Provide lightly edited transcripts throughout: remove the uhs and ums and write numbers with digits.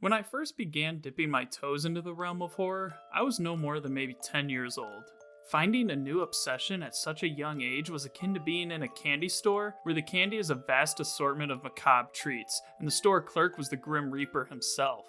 When I first began dipping my toes into the realm of horror, I was no more than maybe 10 years old. Finding a new obsession at such a young age was akin to being in a candy store where the candy is a vast assortment of macabre treats, and the store clerk was the Grim Reaper himself.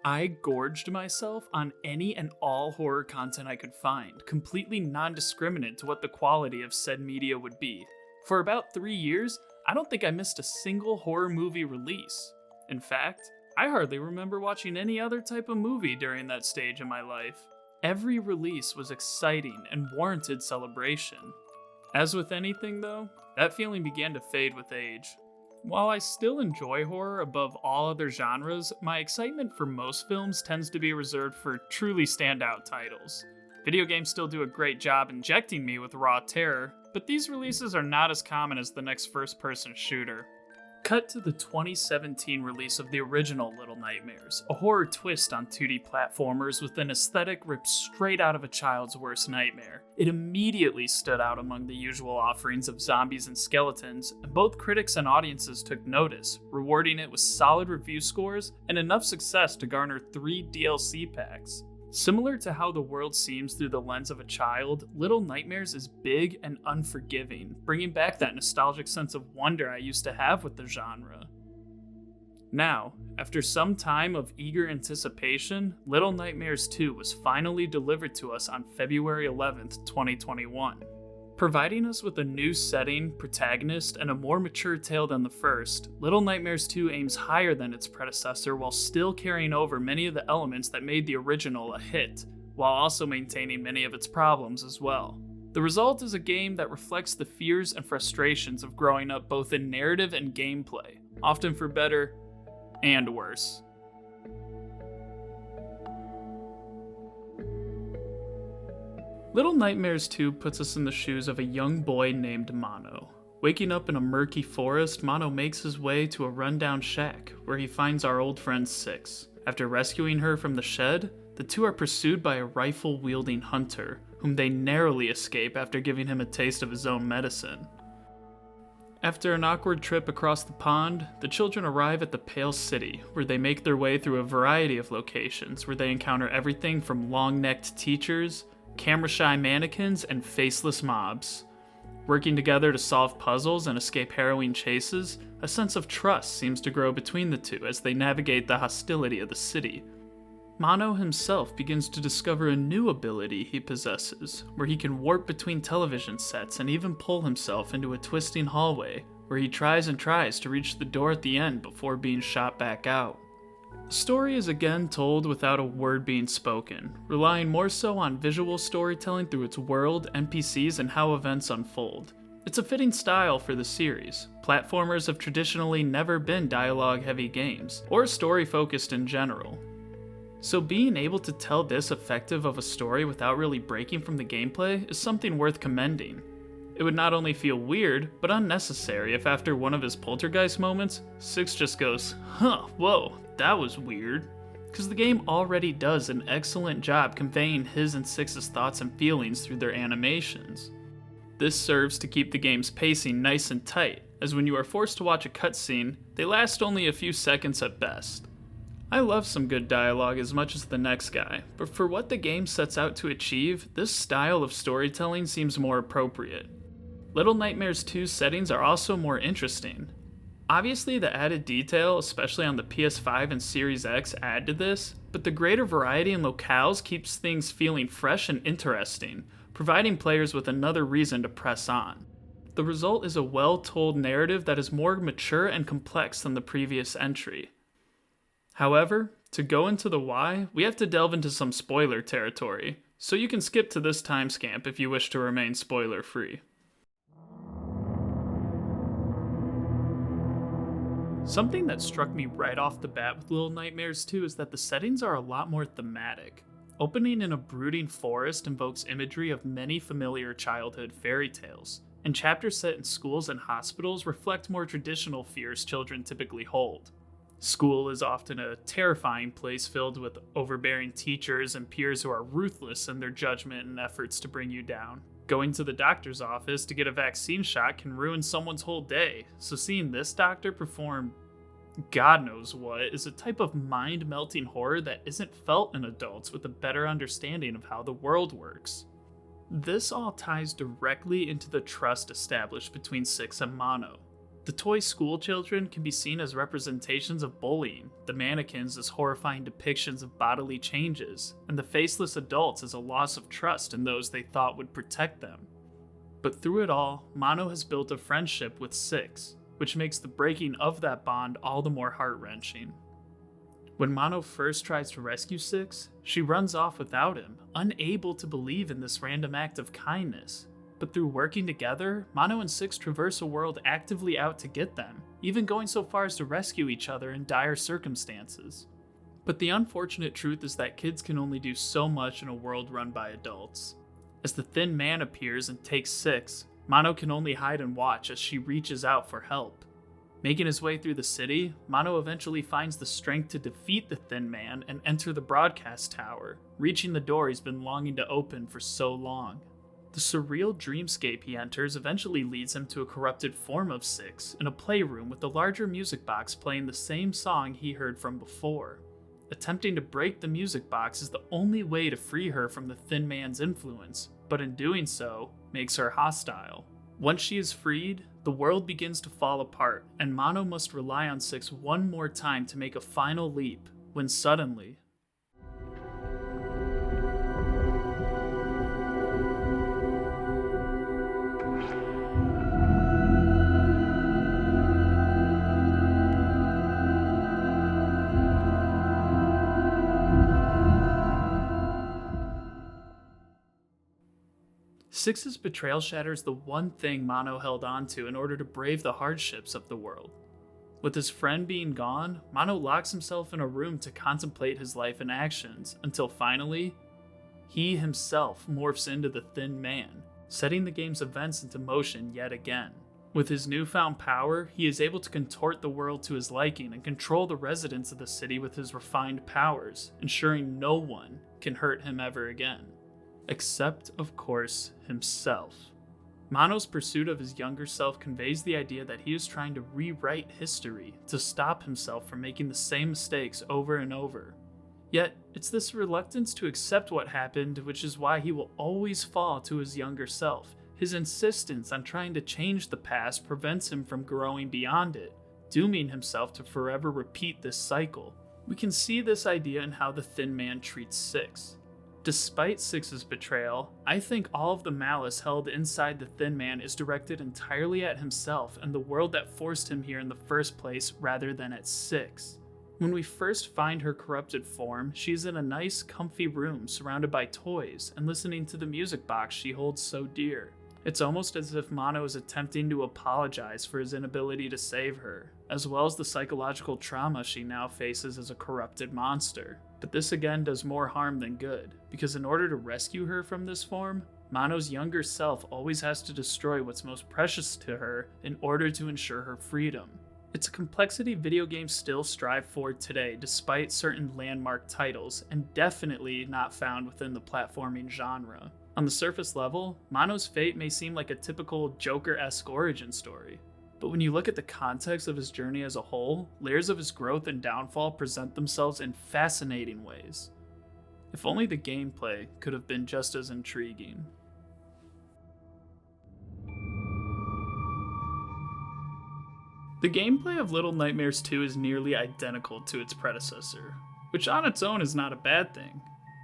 I gorged myself on any and all horror content I could find, completely non-discriminate to what the quality of said media would be. For about 3 years, I don't think I missed a single horror movie release. In fact, I hardly remember watching any other type of movie during that stage in my life. Every release was exciting and warranted celebration. As with anything though, that feeling began to fade with age. While I still enjoy horror above all other genres, my excitement for most films tends to be reserved for truly standout titles. Video games still do a great job injecting me with raw terror, but these releases are not as common as the next first-person shooter. Cut to the 2017 release of the original Little Nightmares, a horror twist on 2D platformers with an aesthetic ripped straight out of a child's worst nightmare. It immediately stood out among the usual offerings of zombies and skeletons, and both critics and audiences took notice, rewarding it with solid review scores and enough success to garner 3 DLC packs. Similar to how the world seems through the lens of a child, Little Nightmares is big and unforgiving, bringing back that nostalgic sense of wonder I used to have with the genre. Now, after some time of eager anticipation, Little Nightmares 2 was finally delivered to us on February 11th, 2021. Providing us with a new setting, protagonist, and a more mature tale than the first, Little Nightmares 2 aims higher than its predecessor while still carrying over many of the elements that made the original a hit, while also maintaining many of its problems as well. The result is a game that reflects the fears and frustrations of growing up both in narrative and gameplay, often for better and worse. Little Nightmares 2 puts us in the shoes of a young boy named Mono. Waking up in a murky forest, Mono makes his way to a rundown shack, where he finds our old friend Six. After rescuing her from the shed, the two are pursued by a rifle-wielding hunter, whom they narrowly escape after giving him a taste of his own medicine. After an awkward trip across the pond, the children arrive at the Pale City, where they make their way through a variety of locations, where they encounter everything from long-necked teachers, camera-shy mannequins, and faceless mobs. Working together to solve puzzles and escape harrowing chases, a sense of trust seems to grow between the two as they navigate the hostility of the city. Mono himself begins to discover a new ability he possesses, where he can warp between television sets and even pull himself into a twisting hallway, where he tries to reach the door at the end before being shot back out. The story is again told without a word being spoken, relying more so on visual storytelling through its world, NPCs, and how events unfold. It's a fitting style for the series. Platformers have traditionally never been dialogue-heavy games, or story-focused in general. So being able to tell this effective of a story without really breaking from the gameplay is something worth commending. It would not only feel weird, but unnecessary if after one of his poltergeist moments, Six just goes, whoa, that was weird. Because the game already does an excellent job conveying his and Six's thoughts and feelings through their animations. This serves to keep the game's pacing nice and tight, as when you are forced to watch a cutscene, they last only a few seconds at best. I love some good dialogue as much as the next guy, but for what the game sets out to achieve, this style of storytelling seems more appropriate. Little Nightmares 2's settings are also more interesting. Obviously, the added detail, especially on the PS5 and Series X, add to this, but the greater variety in locales keeps things feeling fresh and interesting, providing players with another reason to press on. The result is a well-told narrative that is more mature and complex than the previous entry. However, to go into the why, we have to delve into some spoiler territory, so you can skip to this timestamp if you wish to remain spoiler-free. Something that struck me right off the bat with Little Nightmares 2 is that the settings are a lot more thematic. Opening in a brooding forest invokes imagery of many familiar childhood fairy tales, and chapters set in schools and hospitals reflect more traditional fears children typically hold. School is often a terrifying place filled with overbearing teachers and peers who are ruthless in their judgment and efforts to bring you down. Going to the doctor's office to get a vaccine shot can ruin someone's whole day, so seeing this doctor perform God knows what is a type of mind-melting horror that isn't felt in adults with a better understanding of how the world works. This all ties directly into the trust established between Six and Mono. The toy school children can be seen as representations of bullying, the mannequins as horrifying depictions of bodily changes, and the faceless adults as a loss of trust in those they thought would protect them. But through it all, Mono has built a friendship with Six, which makes the breaking of that bond all the more heart-wrenching. When Mono first tries to rescue Six, she runs off without him, unable to believe in this random act of kindness. But through working together, Mono and Six traverse a world actively out to get them, even going so far as to rescue each other in dire circumstances. But the unfortunate truth is that kids can only do so much in a world run by adults. As the Thin Man appears and takes Six, Mono can only hide and watch as she reaches out for help. Making his way through the city, Mono eventually finds the strength to defeat the Thin Man and enter the broadcast tower, reaching the door he's been longing to open for so long. The surreal dreamscape he enters eventually leads him to a corrupted form of Six in a playroom with a larger music box playing the same song he heard from before. Attempting to break the music box is the only way to free her from the Thin Man's influence, but in doing so, makes her hostile. Once she is freed, the world begins to fall apart, and Mono must rely on Six one more time to make a final leap, when suddenly, Six's betrayal shatters the one thing Mono held on to in order to brave the hardships of the world. With his friend being gone, Mono locks himself in a room to contemplate his life and actions, until finally, he himself morphs into the Thin Man, setting the game's events into motion yet again. With his newfound power, he is able to contort the world to his liking and control the residents of the city with his refined powers, ensuring no one can hurt him ever again. Except, of course, himself. Mono's pursuit of his younger self conveys the idea that he is trying to rewrite history to stop himself from making the same mistakes over and over. Yet, it's this reluctance to accept what happened which is why he will always fall to his younger self. His insistence on trying to change the past prevents him from growing beyond it, dooming himself to forever repeat this cycle. We can see this idea in how the Thin Man treats Six. Despite Six's betrayal, I think all of the malice held inside the Thin Man is directed entirely at himself and the world that forced him here in the first place rather than at Six. When we first find her corrupted form, she's in a nice, comfy room surrounded by toys and listening to the music box she holds so dear. It's almost as if Mono is attempting to apologize for his inability to save her, as well as the psychological trauma she now faces as a corrupted monster. But this again does more harm than good, because in order to rescue her from this form, Mono's younger self always has to destroy what's most precious to her in order to ensure her freedom. It's a complexity video games still strive for today despite certain landmark titles, and definitely not found within the platforming genre. On the surface level, Mono's fate may seem like a typical Joker-esque origin story, but when you look at the context of his journey as a whole, layers of his growth and downfall present themselves in fascinating ways. If only the gameplay could have been just as intriguing. The gameplay of Little Nightmares 2 is nearly identical to its predecessor, which on its own is not a bad thing.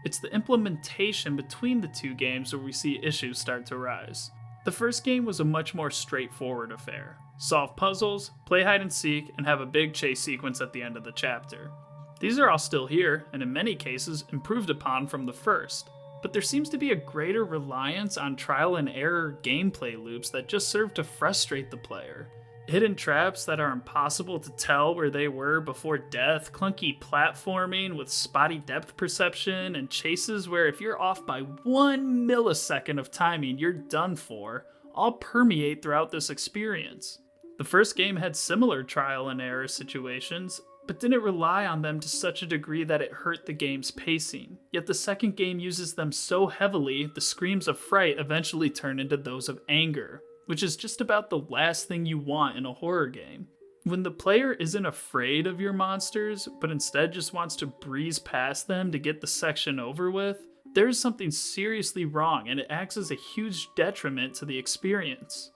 It's the implementation between the two games where we see issues start to rise. The first game was a much more straightforward affair. Solve puzzles, play hide and seek, and have a big chase sequence at the end of the chapter. These are all still here, and in many cases improved upon from the first, but there seems to be a greater reliance on trial and error gameplay loops that just serve to frustrate the player. Hidden traps that are impossible to tell where they were before death, clunky platforming with spotty depth perception, and chases where if you're off by 1 millisecond of timing, you're done for, all permeate throughout this experience. The first game had similar trial and error situations, but didn't rely on them to such a degree that it hurt the game's pacing. Yet the second game uses them so heavily, the screams of fright eventually turn into those of anger, which is just about the last thing you want in a horror game. When the player isn't afraid of your monsters, but instead just wants to breeze past them to get the section over with, there's something seriously wrong and it acts as a huge detriment to the experience.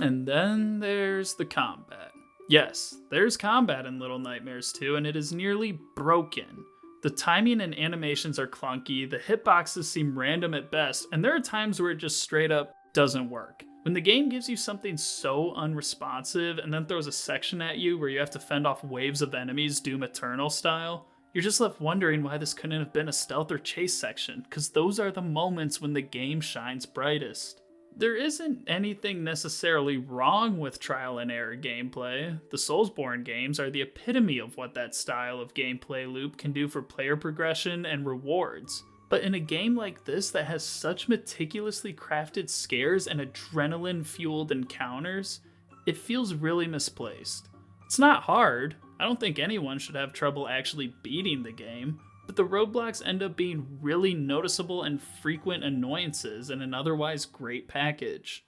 And then there's the combat. Yes, there's combat in Little Nightmares 2, and it is nearly broken. The timing and animations are clunky, the hitboxes seem random at best, and there are times where it just straight up doesn't work. When the game gives you something so unresponsive and then throws a section at you where you have to fend off waves of enemies Doom Eternal style, you're just left wondering why this couldn't have been a stealth or chase section, because those are the moments when the game shines brightest. There isn't anything necessarily wrong with trial and error gameplay. The Soulsborne games are the epitome of what that style of gameplay loop can do for player progression and rewards. But in a game like this that has such meticulously crafted scares and adrenaline-fueled encounters, it feels really misplaced. It's not hard. I don't think anyone should have trouble actually beating the game, but the roadblocks end up being really noticeable and frequent annoyances in an otherwise great package.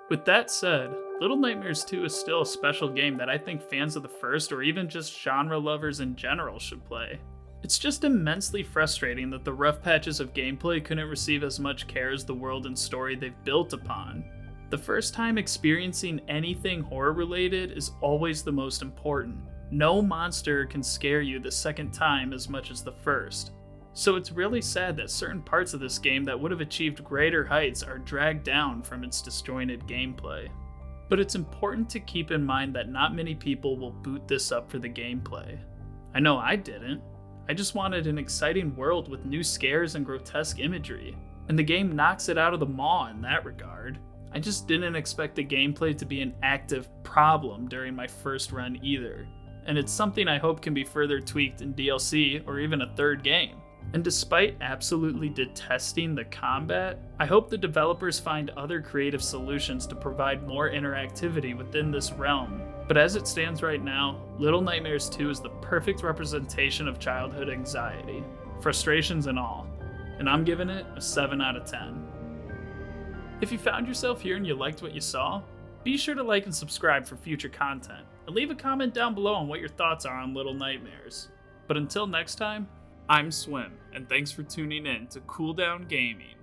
With that said, Little Nightmares 2 is still a special game that I think fans of the first, or even just genre lovers in general, should play. It's just immensely frustrating that the rough patches of gameplay couldn't receive as much care as the world and story they've built upon. The first time experiencing anything horror related is always the most important. No monster can scare you the second time as much as the first. So it's really sad that certain parts of this game that would have achieved greater heights are dragged down from its disjointed gameplay. But it's important to keep in mind that not many people will boot this up for the gameplay. I know I didn't. I just wanted an exciting world with new scares and grotesque imagery, and the game knocks it out of the mall in that regard. I just didn't expect the gameplay to be an active problem during my first run either, and it's something I hope can be further tweaked in DLC or even a third game. And despite absolutely detesting the combat, I hope the developers find other creative solutions to provide more interactivity within this realm. But as it stands right now, Little Nightmares 2 is the perfect representation of childhood anxiety, frustrations and all, and I'm giving it a 7 out of 10. If you found yourself here and you liked what you saw, be sure to like and subscribe for future content, and leave a comment down below on what your thoughts are on Little Nightmares. But until next time, I'm Swim, and thanks for tuning in to Cool Down Gaming.